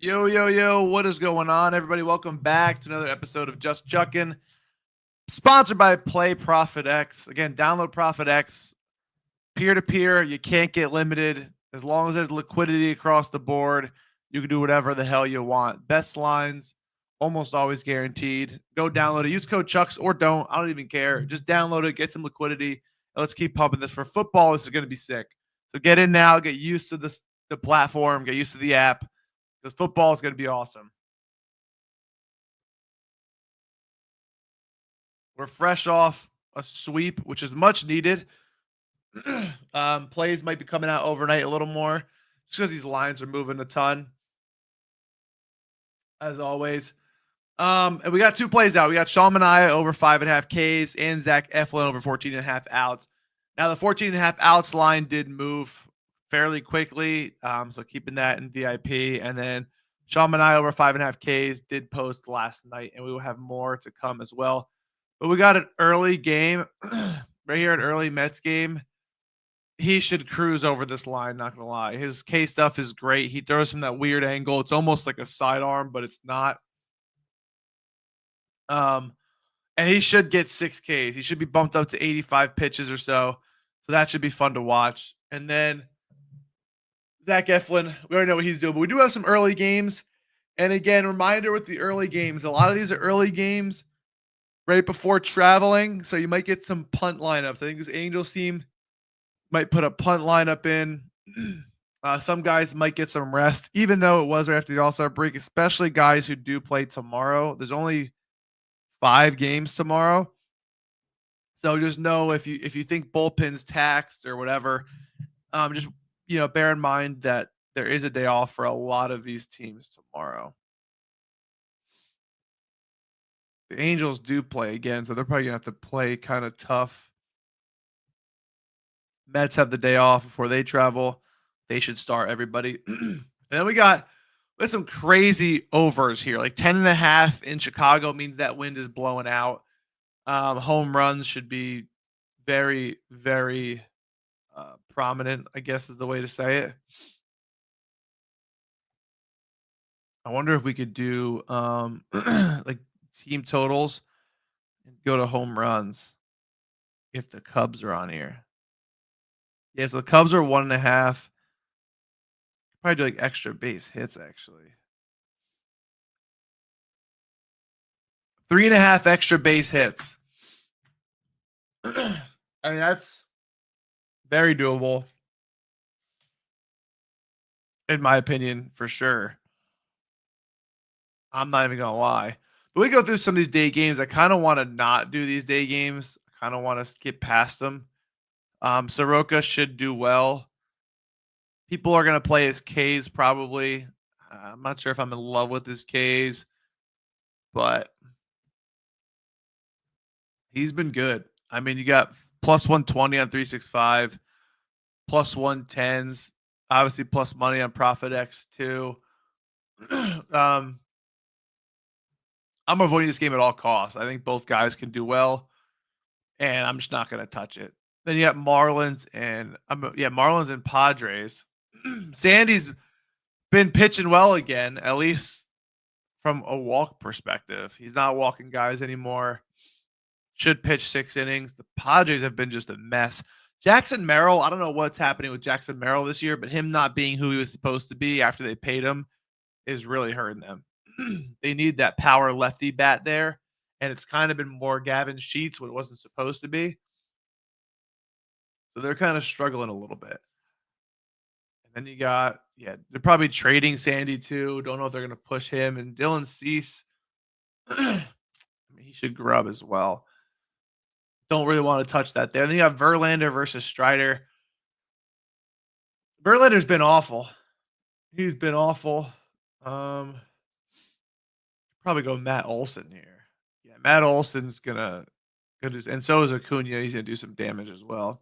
Yo, yo, yo, what is going on, everybody? Welcome back to another episode of Just Chuckin, sponsored by Play Profit X. Again, download Profit X peer to peer. You can't get limited. As long as there's liquidity across the board, you can do whatever the hell you want. Best lines, almost always guaranteed. Go download it. Use code Chucks or don't. I don't even care. Just download it, get some liquidity, and let's keep pumping this. For football, this is going to be sick. So get in now, get used to the platform, get used to the app, because football is going to be awesome. We're fresh off a sweep, which is much needed. Plays might be coming out overnight a little more just because these lines are moving a ton, as always. And we got two plays out. We got Sean Mania over 5.5 Ks and Zach Eflin over 14.5 outs. Now, the 14.5 outs line did move fairly quickly. So keeping that in VIP. And then Sean Mania over 5.5 Ks did post last night, and we will have more to come as well. But we got an early game right here, an early Mets game. He should cruise over this line, not gonna lie. His K stuff is great. He throws from that weird angle. It's almost like a sidearm, but it's not. Um, and he should get 6 Ks. He should be bumped up to 85 pitches or so. So that should be fun to watch. And then Zach Eflin, we already know what he's doing, but we do have some early games. And again, reminder with the early games, a lot of these are early games right before traveling. So you might get some punt lineups. I think this Angels team might put a punt lineup in. Some guys might get some rest, even though it was right after the All-Star break, especially guys who do play tomorrow. There's only 5 games tomorrow. So just know if you think bullpen's taxed or whatever, just bear in mind that there is a day off for a lot of these teams tomorrow. The Angels do play again, so they're probably gonna have to play kind of tough. Mets have the day off before they travel. They should start everybody. And then we got some crazy overs here. Like 10.5 in Chicago means that wind is blowing out. Home runs should be very, very prominent, I guess is the way to say it. I wonder if we could do like team totals and go to home runs if the Cubs are on here. Yeah, so the Cubs are 1.5. Probably do like extra base hits actually. 3.5 extra base hits. I mean, that's very doable, in my opinion, for sure. I'm not even gonna lie. But we go through some of these day games. I kind of want to not do these day games. I kind of want to skip past them. Soroka should do well. People are gonna play his K's probably. I'm not sure if I'm in love with his K's, but he's been good. I mean, you got plus 120 on 365, plus 110s, obviously plus money on Profit X too. I'm avoiding this game at all costs. I think both guys can do well, and I'm just not going to touch it. Then you got Marlins and Marlins and Padres. Sandy's been pitching well again, at least from a walk perspective. He's not walking guys anymore. Should pitch 6 innings. The Padres have been just a mess. Jackson Merrill, I don't know what's happening with Jackson Merrill this year, but him not being who he was supposed to be after they paid him is really hurting them. They need that power lefty bat there, and it's kind of been more Gavin Sheets what it wasn't supposed to be. So they're kind of struggling a little bit. And then you got, they're probably trading Sandy too. Don't know if they're going to push him. And Dylan Cease, I mean, he should grub as well. Don't really want to touch that there. And then you have Verlander versus Strider. Verlander's been awful. He's been awful. Probably go Matt Olson here. Yeah, Matt Olson's gonna do, and so is Acuna. He's gonna do some damage as well.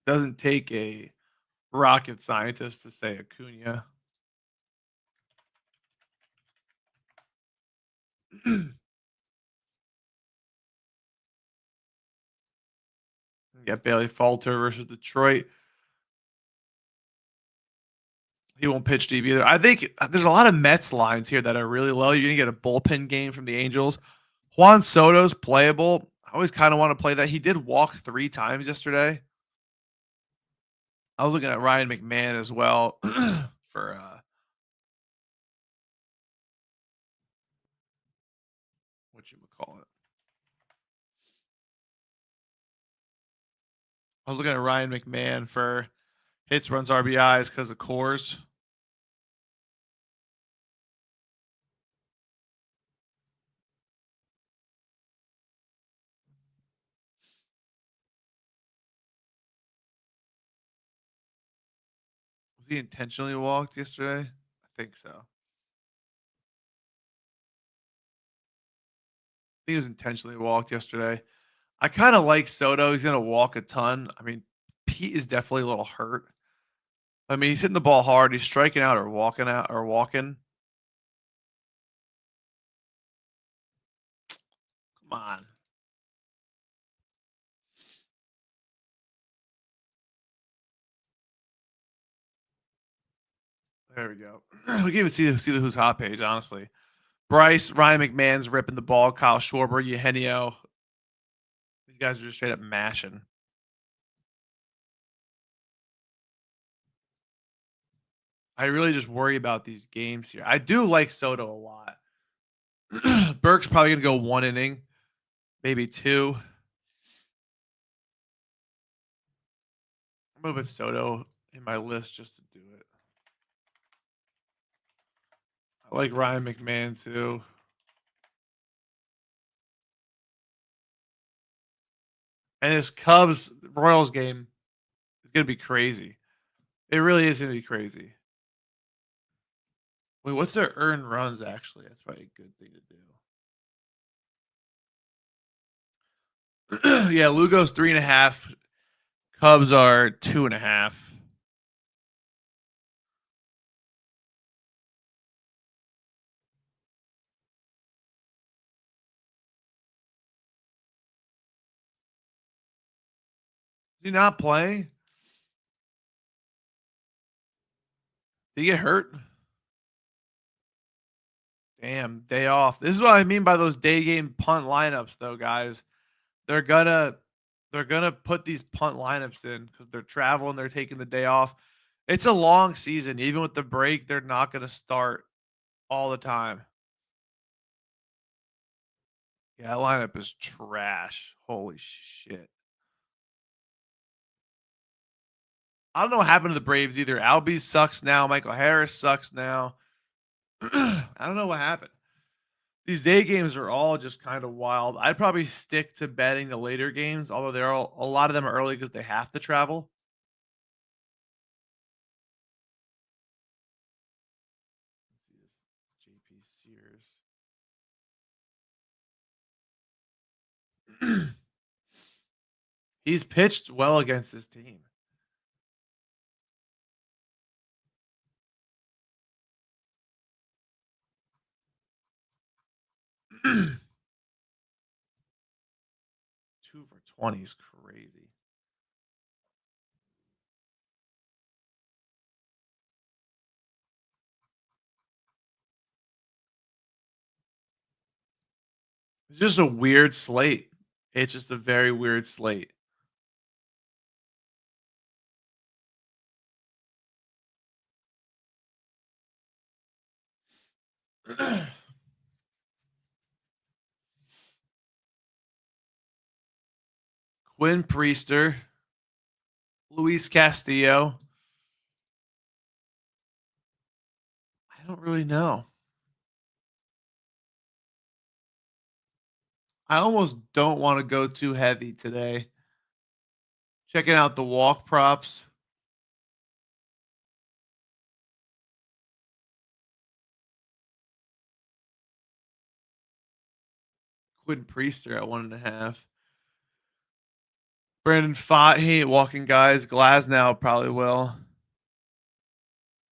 Doesn't take a rocket scientist to say Acuna. You got Bailey Falter versus Detroit. He won't pitch deep either. I think there's a lot of Mets lines here that are really low. You're gonna get a bullpen game from the Angels. Juan Soto's playable. I always kind of want to play that. He did walk 3 times yesterday. I was looking at Ryan McMahon as well for what you would call it. I was looking at Ryan McMahon for hits, runs, RBIs because of cores. Was he intentionally walked yesterday? I think so. I think he was intentionally walked yesterday. I kind of like Soto. He's gonna walk a ton. I mean, Pete is definitely a little hurt. I mean, he's hitting the ball hard. He's striking out or walking out or walking. Come on. There we go. We can even see the who's hot page, honestly. Bryce, Ryan McMahon's ripping the ball. Kyle Schwarber, Eugenio. These guys are just straight up mashing. I really just worry about these games here. I do like Soto a lot. Burke's probably gonna go 1 inning, maybe 2. I'm gonna put Soto in my list just to do it. I like Ryan McMahon too. And this Cubs Royals game is gonna be crazy. It really is gonna be crazy. Wait, what's their earned runs actually? That's probably a good thing to do. Yeah, Lugo's 3.5. Cubs are 2.5. Is he not playing? Did he get hurt? Damn, day off. This is what I mean by those day game punt lineups, though, guys. They're gonna they're gonna put these punt lineups in because they're traveling, they're taking the day off. It's a long season. Even with the break, they're not gonna start all the time. Yeah, that lineup is trash. Holy shit. I don't know what happened to the Braves either. Albie sucks now. Michael Harris sucks now. I don't know what happened. These day games are all just kind of wild. I'd probably stick to betting the later games, although they're all, a lot of them are early because they have to travel. Let's see this JP Sears. He's pitched well against this team. Two for 20 is crazy. It's just a weird slate. It's just a very weird slate. Quinn Priester, Luis Castillo. I don't really know. I almost don't want to go too heavy today. Checking out the walk props. Quinn Priester at 1.5. Brandon Fott, he ain't walking guys. Glasnow probably will.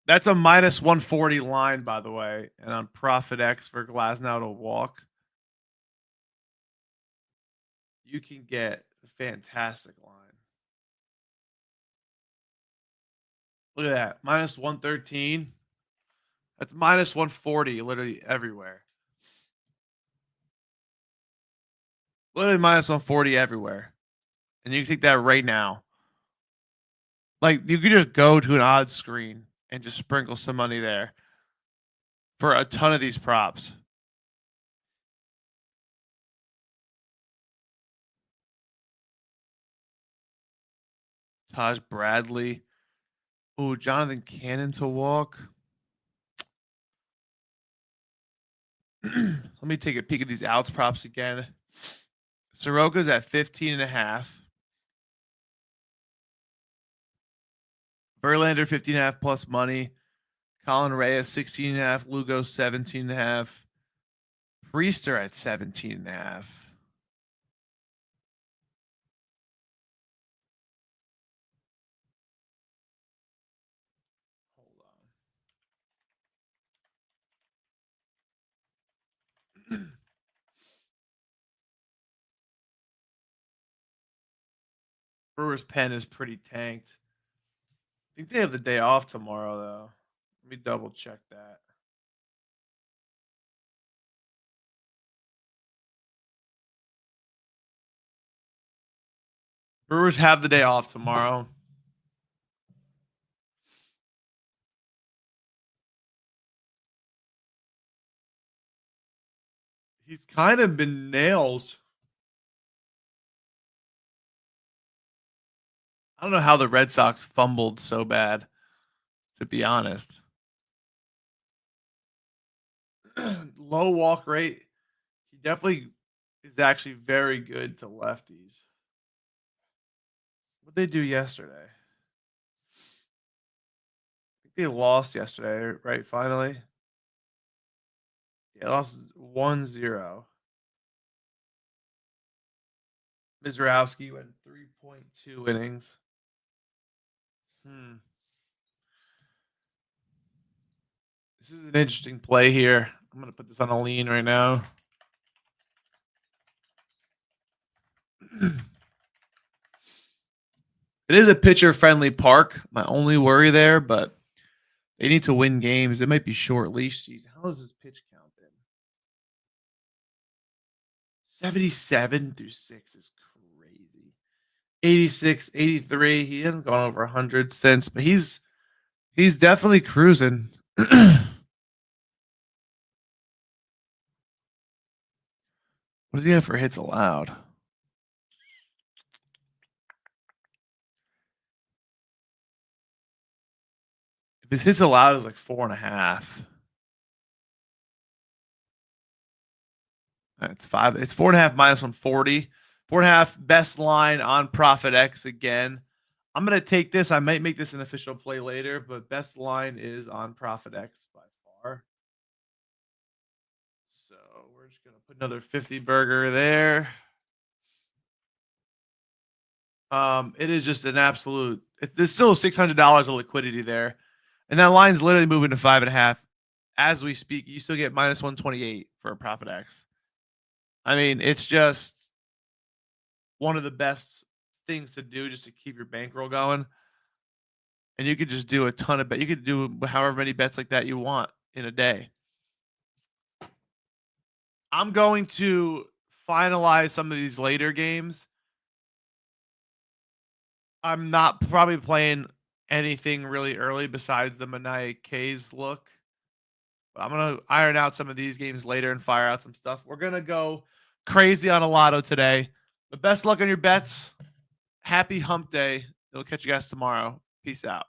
That's a minus 140 line, by the way. And on Profit X for Glasnow to walk, you can get a fantastic line. Look at that. Minus 113. That's minus 140 literally everywhere. Literally minus 140 everywhere. And you can take that right now. Like you could just go to an odds screen and just sprinkle some money there for a ton of these props. Taj Bradley. Ooh, Jonathan Cannon to walk. Let me take a peek at these outs props again. Soroka's at 15.5. Verlander 15.5 plus money. Colin Reyes 16.5. Lugo 17.5. Priester at 17.5. Hold on. Brewers pen is pretty tanked. I think they have the day off tomorrow, though. Let me double check that. Brewers have the day off tomorrow. He's kind of been nails. I don't know how the Red Sox fumbled so bad, to be honest. Low walk rate. He definitely is actually very good to lefties. What they do yesterday? I think they lost yesterday, right? Finally. Yeah, lost 1-0. Mizrowski went 3.2 innings. This is an interesting play here. I'm going to put this on a lean right now. It is a pitcher-friendly park. My only worry there, but they need to win games. It might be short leash season. How is this pitch count in? 77 through 6 is crazy. 86, 83. He hasn't gone over 100 since, but he's definitely cruising. What does he have for hits allowed? If his hits allowed is like 4.5. It's 5. It's 4.5 minus 140. 4.5 best line on Profit X again. I'm gonna take this. I might make this an official play later, but best line is on Profit X by far. So we're just gonna put another 50 burger there. It is just an absolute. There's still $600 of liquidity there, and that line's literally moving to 5.5 as we speak. You still get minus 128 for a Profit X. I mean, it's just one of the best things to do just to keep your bankroll going. And you could just do a ton of bet. You could do however many bets like that you want in a day. I'm going to finalize some of these later games. I'm not probably playing anything really early besides the Mania K's look. I'm going to iron out some of these games later and fire out some stuff. We're going to go crazy on a lotto today. The best luck on your bets. Happy hump day. We'll catch you guys tomorrow. Peace out.